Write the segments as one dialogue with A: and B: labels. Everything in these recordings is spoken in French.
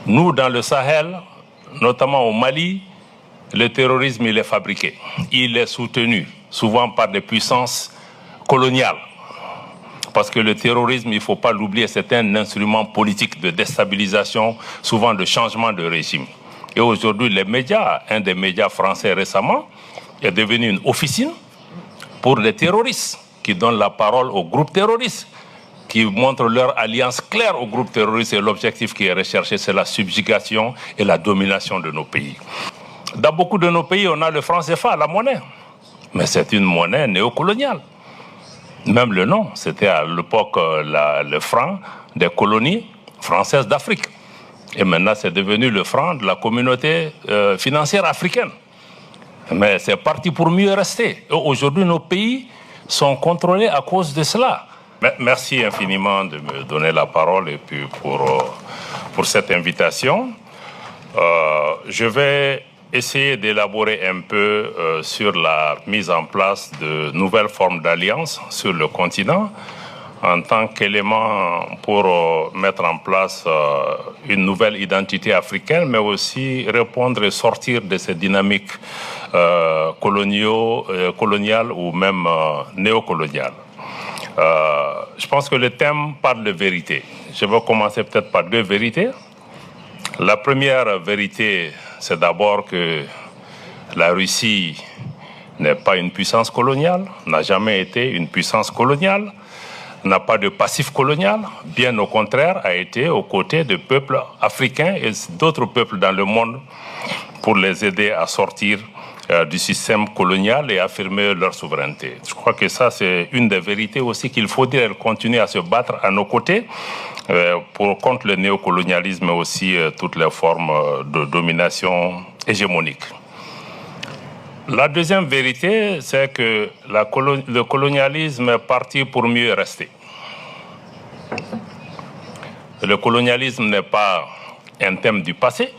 A: Nous, dans le Sahel, notamment au Mali, le terrorisme, il est fabriqué. Il est soutenu, souvent par des puissances coloniales. Parce que le terrorisme, il ne faut pas l'oublier, c'est un instrument politique de déstabilisation, souvent de changement de régime. Et aujourd'hui, les médias, un des médias français récemment, est devenu une officine pour les terroristes, qui donnent la parole aux groupes terroristes, qui montrent leur alliance claire aux groupes terroristes, et l'objectif qui est recherché, c'est la subjugation et la domination de nos pays. Dans beaucoup de nos pays, on a le franc CFA, la monnaie. Mais c'est une monnaie néocoloniale. Même le nom, c'était à l'époque le franc des colonies françaises d'Afrique. Et maintenant, c'est devenu le franc de la communauté financière africaine. Mais c'est parti pour mieux rester. Aujourd'hui, nos pays sont contrôlés à cause de cela. Merci infiniment de me donner la parole et puis pour cette invitation. Je vais essayer d'élaborer un peu sur la mise en place de nouvelles formes d'alliances sur le continent en tant qu'élément pour mettre en place une nouvelle identité africaine, mais aussi répondre et sortir de ces dynamiques coloniales ou même néocoloniales. Je pense que le thème parle de vérité. Je vais commencer peut-être par deux vérités. La première vérité, c'est d'abord que la Russie n'est pas une puissance coloniale, n'a jamais été une puissance coloniale, n'a pas de passif colonial, bien au contraire, a été aux côtés de peuples africains et d'autres peuples dans le monde pour les aider à sortir du système colonial et affirmer leur souveraineté. Je crois que ça, c'est une des vérités aussi qu'il faut dire. Elle continue à se battre à nos côtés contre le néocolonialisme et aussi toutes les formes de domination hégémonique. La deuxième vérité, c'est que le colonialisme est parti pour mieux rester. Le colonialisme n'est pas un thème du passé.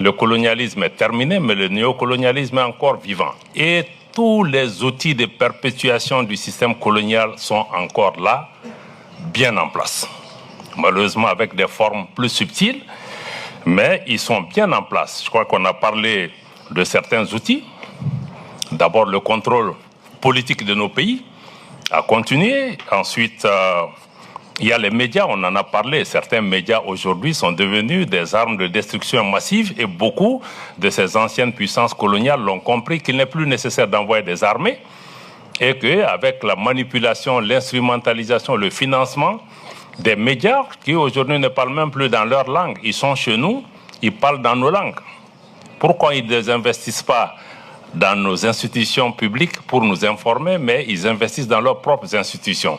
A: Le colonialisme est terminé, mais le néocolonialisme est encore vivant. Et tous les outils de perpétuation du système colonial sont encore là, bien en place. Malheureusement avec des formes plus subtiles, mais ils sont bien en place. Je crois qu'on a parlé de certains outils. D'abord, le contrôle politique de nos pays a continué. Ensuite, il y a les médias, on en a parlé. Certains médias aujourd'hui sont devenus des armes de destruction massive et beaucoup de ces anciennes puissances coloniales l'ont compris qu'il n'est plus nécessaire d'envoyer des armées et qu'avec la manipulation, l'instrumentalisation, le financement des médias qui aujourd'hui ne parlent même plus dans leur langue, ils sont chez nous, ils parlent dans nos langues. Pourquoi ils ne désinvestissent pas dans nos institutions publiques pour nous informer, mais ils investissent dans leurs propres institutions?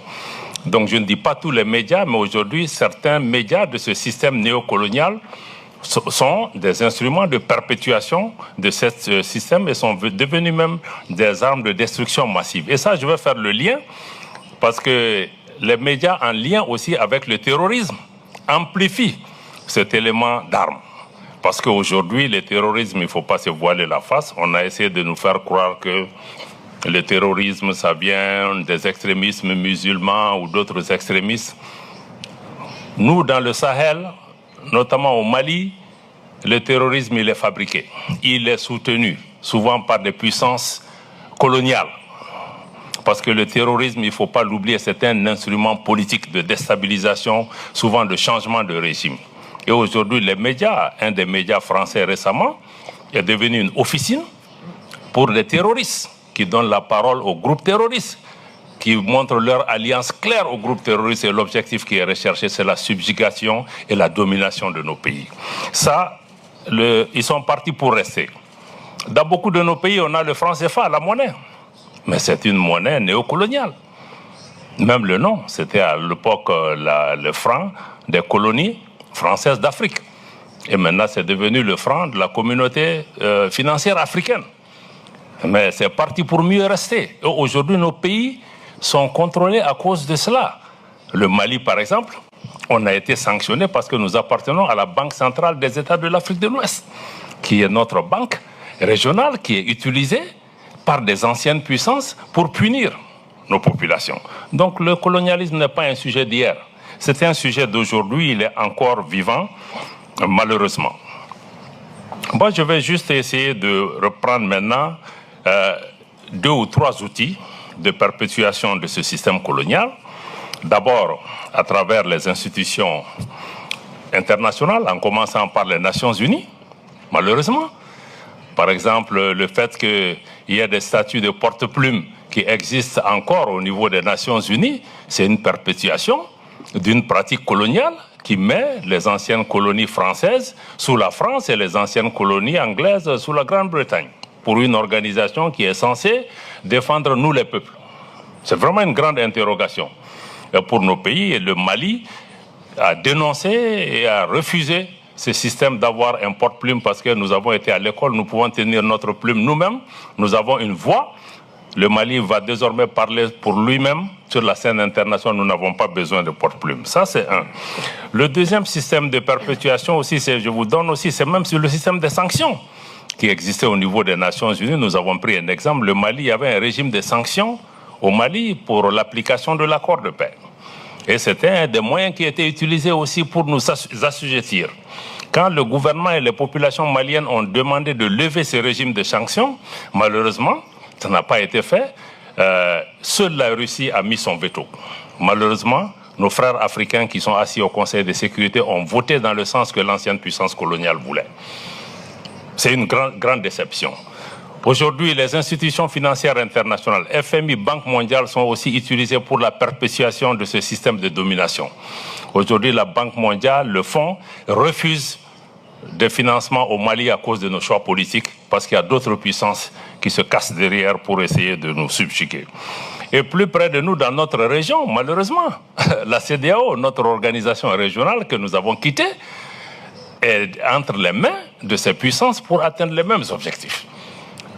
A: Donc je ne dis pas tous les médias, mais aujourd'hui, certains médias de ce système néocolonial sont des instruments de perpétuation de ce système et sont devenus même des armes de destruction massive. Et ça, je vais faire le lien, parce que les médias en lien aussi avec le terrorisme amplifient cet élément d'arme. Parce qu'aujourd'hui, le terrorisme, il ne faut pas se voiler la face. On a essayé de nous faire croire que le terrorisme, ça vient des extrémismes musulmans ou d'autres extrémistes. Nous, dans le Sahel, notamment au Mali, le terrorisme, il est fabriqué. Il est soutenu, souvent par des puissances coloniales. Parce que le terrorisme, il ne faut pas l'oublier, c'est un instrument politique de déstabilisation, souvent de changement de régime. Et aujourd'hui, les médias, un des médias français récemment, est devenu une officine pour les terroristes, qui donnent la parole aux groupes terroristes, qui montrent leur alliance claire aux groupes terroristes et l'objectif qui est recherché, c'est la subjugation et la domination de nos pays. Ça, ils sont partis pour rester. Dans beaucoup de nos pays, on a le franc CFA, la monnaie. Mais c'est une monnaie néocoloniale. Même le nom, c'était à l'époque le franc des colonies françaises d'Afrique. Et maintenant, c'est devenu le franc de la communauté financière africaine. Mais c'est parti pour mieux rester. Aujourd'hui, nos pays sont contrôlés à cause de cela. Le Mali, par exemple, on a été sanctionné parce que nous appartenons à la Banque centrale des États de l'Afrique de l'Ouest, qui est notre banque régionale, qui est utilisée par des anciennes puissances pour punir nos populations. Donc le colonialisme n'est pas un sujet d'hier. C'est un sujet d'aujourd'hui, il est encore vivant. malheureusement. Moi, je vais juste essayer de reprendre maintenant 2 ou 3 outils de perpétuation de ce système colonial. D'abord, à travers les institutions internationales, en commençant par les Nations Unies, malheureusement. Par exemple, le fait qu'il y ait des statuts de porte-plume qui existent encore au niveau des Nations Unies, c'est une perpétuation d'une pratique coloniale qui met les anciennes colonies françaises sous la France et les anciennes colonies anglaises sous la Grande-Bretagne, pour une organisation qui est censée défendre nous les peuples. C'est vraiment une grande interrogation pour nos pays. Et le Mali a dénoncé et a refusé ce système d'avoir un porte-plume parce que nous avons été à l'école, nous pouvons tenir notre plume nous-mêmes, nous avons une voix. Le Mali va désormais parler pour lui-même sur la scène internationale, nous n'avons pas besoin de porte-plume. Ça, c'est un. Le deuxième système de perpétuation aussi, je vous donne aussi, c'est même sur le système des sanctions qui existait au niveau des Nations Unies. Nous avons pris un exemple, le Mali avait un régime de sanctions au Mali pour l'application de l'accord de paix. Et c'était un des moyens qui était utilisé aussi pour nous assujettir. Quand le gouvernement et les populations maliennes ont demandé de lever ce régime de sanctions, malheureusement, ça n'a pas été fait. Seule la Russie a mis son veto. Malheureusement, nos frères africains qui sont assis au Conseil de sécurité ont voté dans le sens que l'ancienne puissance coloniale voulait. C'est une grande déception. Aujourd'hui, les institutions financières internationales, FMI, Banque mondiale, sont aussi utilisées pour la perpétuation de ce système de domination. Aujourd'hui, la Banque mondiale, le fonds, refuse des financements au Mali à cause de nos choix politiques, parce qu'il y a d'autres puissances qui se cassent derrière pour essayer de nous subjuguer. Et plus près de nous, dans notre région, malheureusement, la CEDEAO, notre organisation régionale que nous avons quittée, est entre les mains de ces puissances pour atteindre les mêmes objectifs.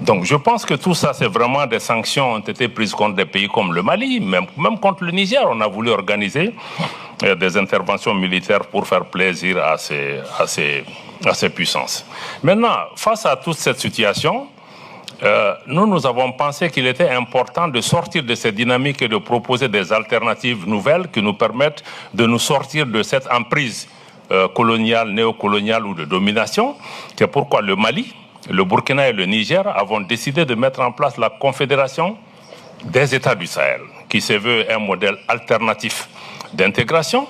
A: Donc je pense que tout ça, c'est vraiment des sanctions ont été prises contre des pays comme le Mali, même contre le Niger. On a voulu organiser des interventions militaires pour faire plaisir à ces puissances. Maintenant, face à toute cette situation, nous avons pensé qu'il était important de sortir de cette dynamique et de proposer des alternatives nouvelles qui nous permettent de nous sortir de cette emprise coloniale, néocoloniale ou de domination. C'est pourquoi le Mali, le Burkina et le Niger avons décidé de mettre en place la Confédération des États du Sahel, qui se veut un modèle alternatif d'intégration,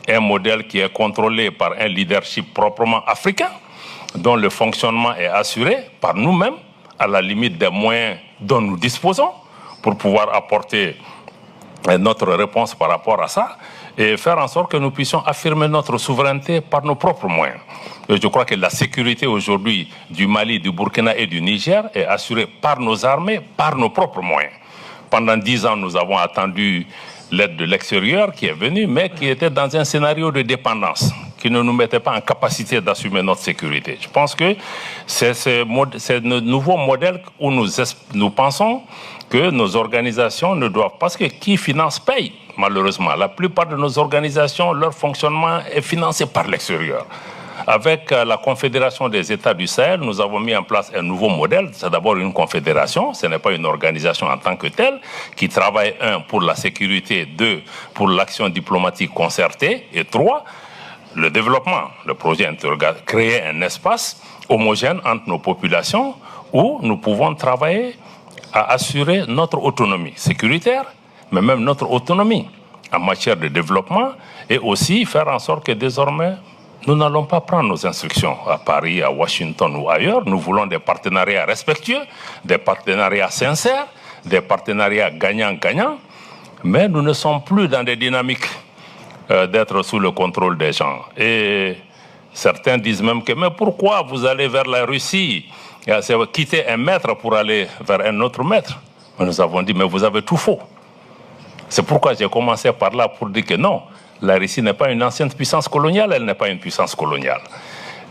A: un modèle qui est contrôlé par un leadership proprement africain, dont le fonctionnement est assuré par nous-mêmes, à la limite des moyens dont nous disposons, pour pouvoir apporter notre réponse par rapport à ça, et faire en sorte que nous puissions affirmer notre souveraineté par nos propres moyens. Et je crois que la sécurité aujourd'hui du Mali, du Burkina et du Niger est assurée par nos armées, par nos propres moyens. Pendant 10 ans, nous avons attendu l'aide de l'extérieur qui est venue, mais qui était dans un scénario de dépendance, qui ne nous mettait pas en capacité d'assumer notre sécurité. Je pense que c'est ce nouveau modèle où nous pensons que nos organisations ne doivent... Parce que qui finance paye, malheureusement. La plupart de nos organisations, leur fonctionnement est financé par l'extérieur. Avec la Confédération des États du Sahel, nous avons mis en place un nouveau modèle. C'est d'abord une confédération, ce n'est pas une organisation en tant que telle, qui travaille, 1, pour la sécurité, 2, pour l'action diplomatique concertée, et 3, le développement. Le projet créer un espace homogène entre nos populations où nous pouvons travailler à assurer notre autonomie sécuritaire, mais même notre autonomie en matière de développement, et aussi faire en sorte que désormais, nous n'allons pas prendre nos instructions à Paris, à Washington ou ailleurs. Nous voulons des partenariats respectueux, des partenariats sincères, des partenariats gagnant-gagnant. Mais nous ne sommes plus dans des dynamiques d'être sous le contrôle des gens. Et certains disent même que, mais pourquoi vous allez vers la Russie? C'est quitter un maître pour aller vers un autre maître. Mais nous avons dit, mais vous avez tout faux. C'est pourquoi j'ai commencé par là pour dire que non, la Russie n'est pas une ancienne puissance coloniale, elle n'est pas une puissance coloniale.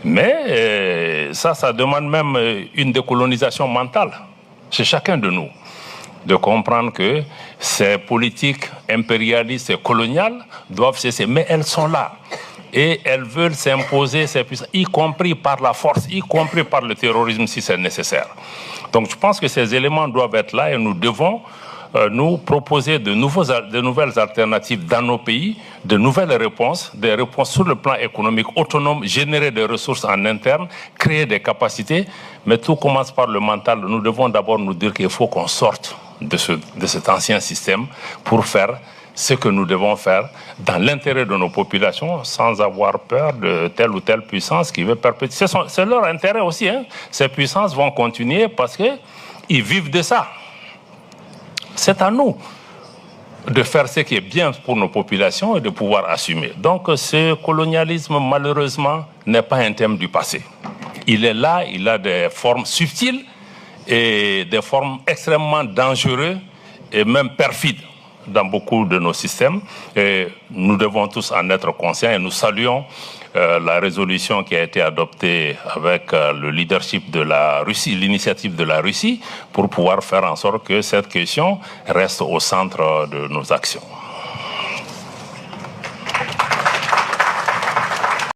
A: Mais ça demande même une décolonisation mentale chez chacun de nous, de comprendre que ces politiques impérialistes et coloniales doivent cesser. Mais elles sont là et elles veulent s'imposer ces puissances, y compris par la force, y compris par le terrorisme si c'est nécessaire. Donc je pense que ces éléments doivent être là et nous devons nous proposer de nouvelles alternatives dans nos pays, de nouvelles réponses, des réponses sur le plan économique autonome, générer des ressources en interne, créer des capacités. Mais tout commence par le mental. Nous devons d'abord nous dire qu'il faut qu'on sorte de cet ancien système pour faire ce que nous devons faire dans l'intérêt de nos populations sans avoir peur de telle ou telle puissance qui veut perpétuer. C'est leur intérêt aussi. Hein. Ces puissances vont continuer parce qu'ils vivent de ça. C'est à nous de faire ce qui est bien pour nos populations et de pouvoir assumer. Donc ce colonialisme, malheureusement, n'est pas un thème du passé. Il est là, il a des formes subtiles et des formes extrêmement dangereuses et même perfides dans beaucoup de nos systèmes. Et nous devons tous en être conscients et nous saluons la résolution qui a été adoptée avec le leadership de la Russie, l'initiative de la Russie, pour pouvoir faire en sorte que cette question reste au centre de nos actions.